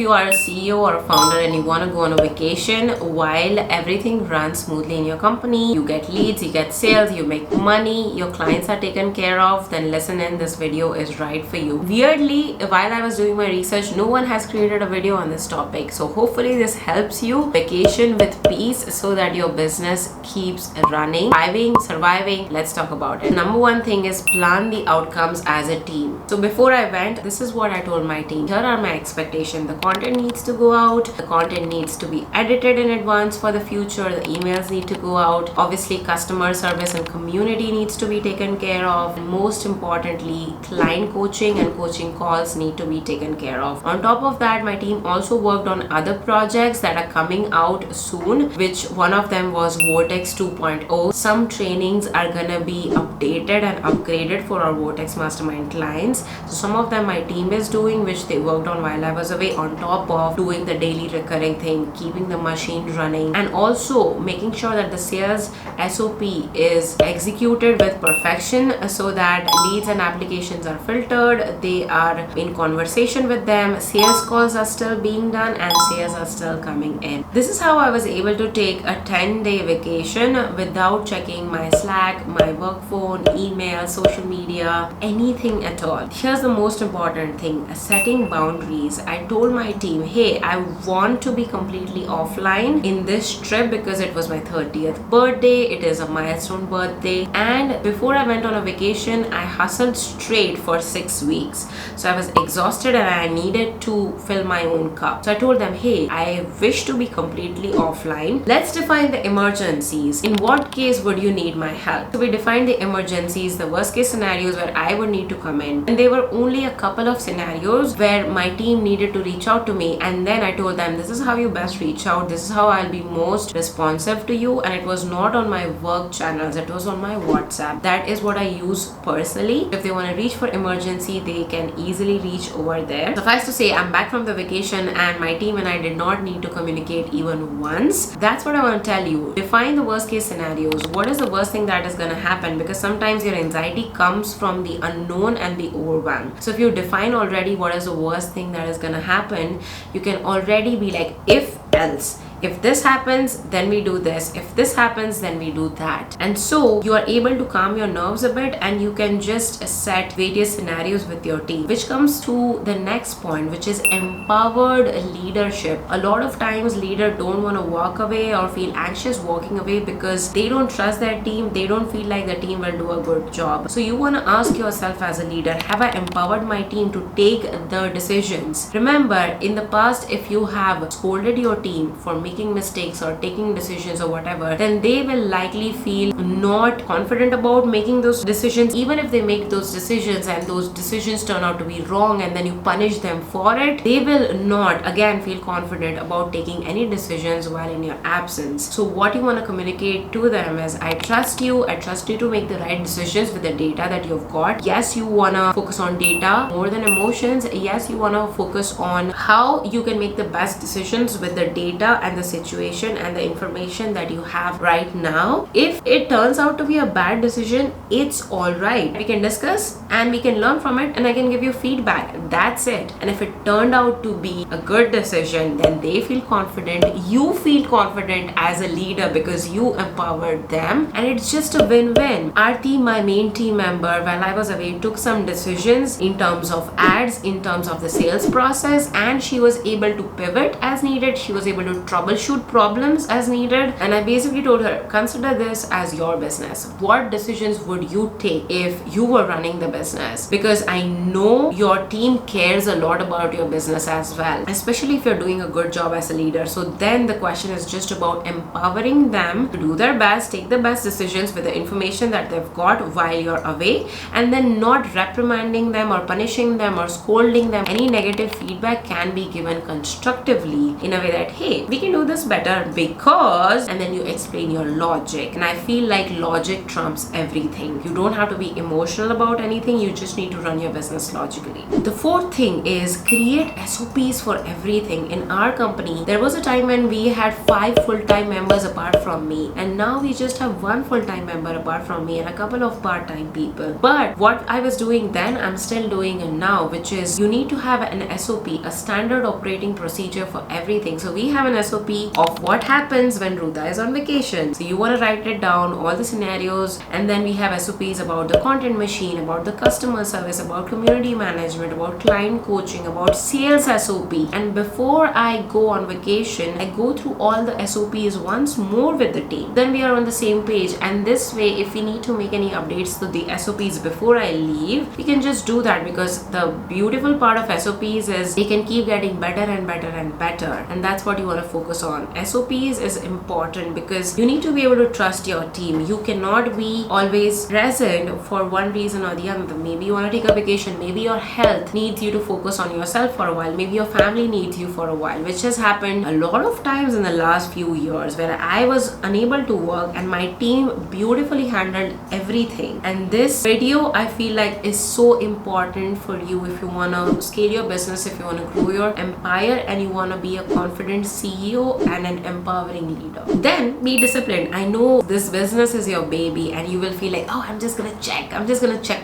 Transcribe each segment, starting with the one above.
you are a CEO or a founder and you want to go on a vacation while everything runs smoothly in your company, you get leads, you get sales, you make money, your clients are taken care of, then listen in, this video is right for you. Weirdly, while I was doing my research, no one has created a video on this topic. So hopefully this helps you vacation with peace so that your business keeps running, thriving, surviving. Let's talk about it. Number one thing is plan the outcomes as a team. So before I went, this is what I told my team. Here are my expectations. The content needs to go out. The content needs to be edited in advance for the future. The emails need to go out. Obviously, customer service and community needs to be taken care of. And most importantly, client coaching and coaching calls need to be taken care of. On top of that, my team also worked on other projects that are coming out soon, which one of them was Vortex 2.0. Some trainings are gonna be updated and upgraded for our Vortex Mastermind clients. So some of them my team is doing, which they worked on while I was away, on top of doing the daily recurring thing, keeping the machine running, and also making sure that the sales SOP is executed with perfection so that leads and applications are filtered, they are in conversation with them, sales calls are still being done, and sales are still coming in. This is how I was able to take a 10-day vacation without checking my Slack, my work phone, email, social media, anything at all. Here's the most important thing, setting boundaries. I told my team, hey, I want to be completely offline in this trip because it was my 30th birthday, it is a milestone birthday, and before I went on a vacation, I hustled straight for 6 weeks. So I was exhausted and I needed to fill my own cup. So I told them, hey, I wish to be completely offline. Let's define the emergencies. In what case would you need my help? So we defined the emergencies, the worst case scenarios where I would need to come in. And there were only a couple of scenarios where my team needed to reach out to me, and then I told them, this is how you best reach out, this is how I'll be most responsive to you. And it was not on my work channels, it was on my WhatsApp. That is what I use personally. If they want to reach for emergency, they can easily reach over there. Suffice to say, I'm back from the vacation and my team and I did not need to communicate even once. That's what I want to tell you. Define the worst case scenarios. What is the worst thing that is going to happen? Because sometimes your anxiety comes from the unknown and the overwhelm. So if you define already what is the worst thing that is going to happen, you can already be like, if else. If this happens, then we do this. If this happens, then we do that. And so you are able to calm your nerves a bit and you can just set various scenarios with your team, which comes to the next point, which is empowered leadership. A lot of times leaders don't want to walk away or feel anxious walking away because they don't trust their team. They don't feel like the team will do a good job. So you want to ask yourself as a leader, have I empowered my team to take the decisions? Remember, in the past, if you have scolded your team for making mistakes or taking decisions or whatever, then they will likely feel not confident about making those decisions. Even if they make those decisions and those decisions turn out to be wrong and then you punish them for it, they will not again feel confident about taking any decisions while in your absence. So what you want to communicate to them is, I trust you to make the right decisions with the data that you've got. Yes, you want to focus on data more than emotions. Yes, you want to focus on how you can make the best decisions with the data and the situation and the information that you have right now. If it turns out to be a bad decision, it's all right. We can discuss and we can learn from it and I can give you feedback. That's it. And if it turned out to be a good decision, then they feel confident. You feel confident as a leader because you empowered them, and it's just a win-win. Aarti, my main team member, while I was away, took some decisions in terms of ads, in terms of the sales process, and she was able to pivot as needed. She was able to troubleshoot problems as needed. And I basically told her, consider this as your business. What decisions would you take if you were running the business? Because I know your team cares a lot about your business as well, especially if you're doing a good job as a leader. So then the question is just about empowering them to do their best, take the best decisions with the information that they've got while you're away, and then not reprimanding them or punishing them or scolding them. Any negative feedback can be given constructively in a way that, hey, we can do do this better because, and then you explain your logic. And I feel like logic trumps everything. You don't have to be emotional about anything, you just need to run your business logically. The fourth thing is create SOPs for everything. In our company, there was a time when we had 5 full-time members apart from me, and now we just have 1 full-time member apart from me and a couple of part-time people. But what I was doing then, I'm still doing it now, which is you need to have an SOP, a standard operating procedure for everything. So we have an SOP of what happens when Ruta is on vacation. So you want to write it down, all the scenarios, and then we have SOPs about the content machine, about the customer service, about community management, about client coaching, about sales SOP. And before I go on vacation, I go through all the SOPs once more with the team. Then we are on the same page, and this way, if we need to make any updates to the SOPs before I leave, we can just do that, because the beautiful part of SOPs is they can keep getting better and better and better, and that's what you want to focus on. SOPs is important because you need to be able to trust your team. You cannot be always present for one reason or the other. Maybe you want to take a vacation, maybe your health needs you to focus on yourself for a while, maybe your family needs you for a while, which has happened a lot of times in the last few years where I was unable to work and my team beautifully handled everything. And this video, I feel like, is so important for you if you want to scale your business, if you want to grow your empire, and you want to be a confident CEO and an empowering leader. Then be disciplined. I know this business is your baby and you will feel like, oh, I'm just gonna check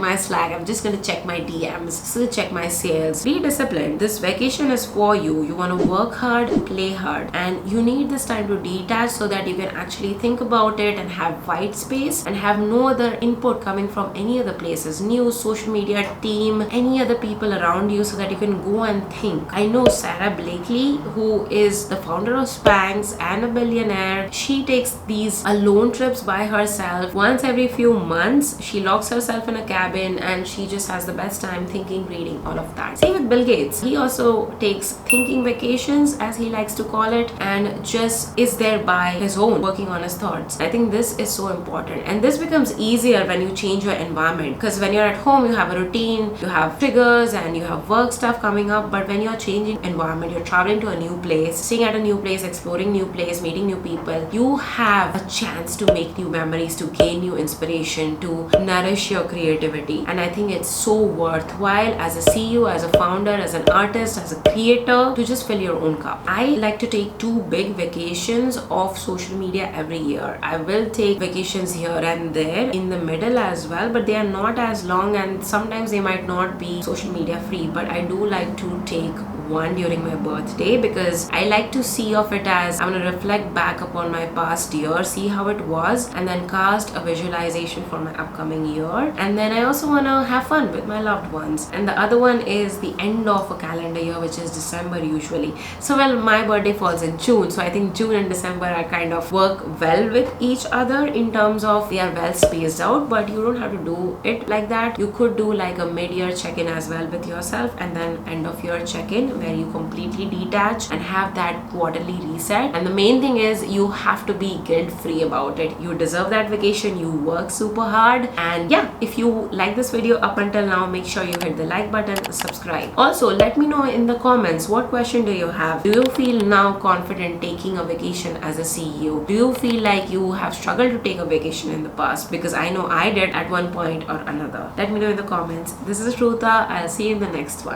my Slack, I'm just gonna check my DMs, still check my sales. Be disciplined. This vacation is for you. You want to work hard, play hard, and you need this time to detach so that you can actually think about it and have white space and have no other input coming from any other places, news, social media, team, any other people around you, so that you can go and think. I know Sarah Blakely, who is the founder of Spanx and a billionaire, she takes these alone trips by herself. Once every few months, she locks herself in a cabin and she just has the best time thinking, reading, all of that. Same with Bill Gates. He also takes thinking vacations, as he likes to call it, and just is there by his own, working on his thoughts. I think this is so important, and this becomes easier when you change your environment, because when you're at home, you have a routine, you have triggers, and you have work stuff coming up. But when you're changing environment, you're traveling to a new place, staying at a new place, exploring new place, meeting new people, you have a chance to make new memories, to gain new inspiration, to nourish your creativity. And I think it's so worthwhile as a CEO, as a founder, as an artist, as a creator, to just fill your own cup. I like to take 2 big vacations off social media every year. I will take vacations here and there in the middle as well, but they are not as long, and sometimes they might not be social media free. But I do like to take one during my birthday, because I like to see of it as I'm going to reflect back upon my past year, see how it was, and then cast a visualization for my upcoming year. And then I also want to have fun with my loved ones. And the other one is the end of a calendar year, which is December usually. So well, my birthday falls in June, so I think June and December are kind of work well with each other in terms of they are well spaced out. But you don't have to do it like that. You could do like a mid-year check-in as well with yourself, and then end of year check-in where you completely detach and have that quarterly reset. And the main thing is you have to be guilt-free about it. You deserve that vacation, you work super hard. And yeah, if you like this video up until now, make sure you hit the like button, subscribe. Also, let me know in the comments, what question do you have? Do you feel now confident taking a vacation as a CEO? Do you feel like you have struggled to take a vacation in the past? Because I know I did at one point or another. Let me know in the comments. This is Ruta. I'll see you in the next one.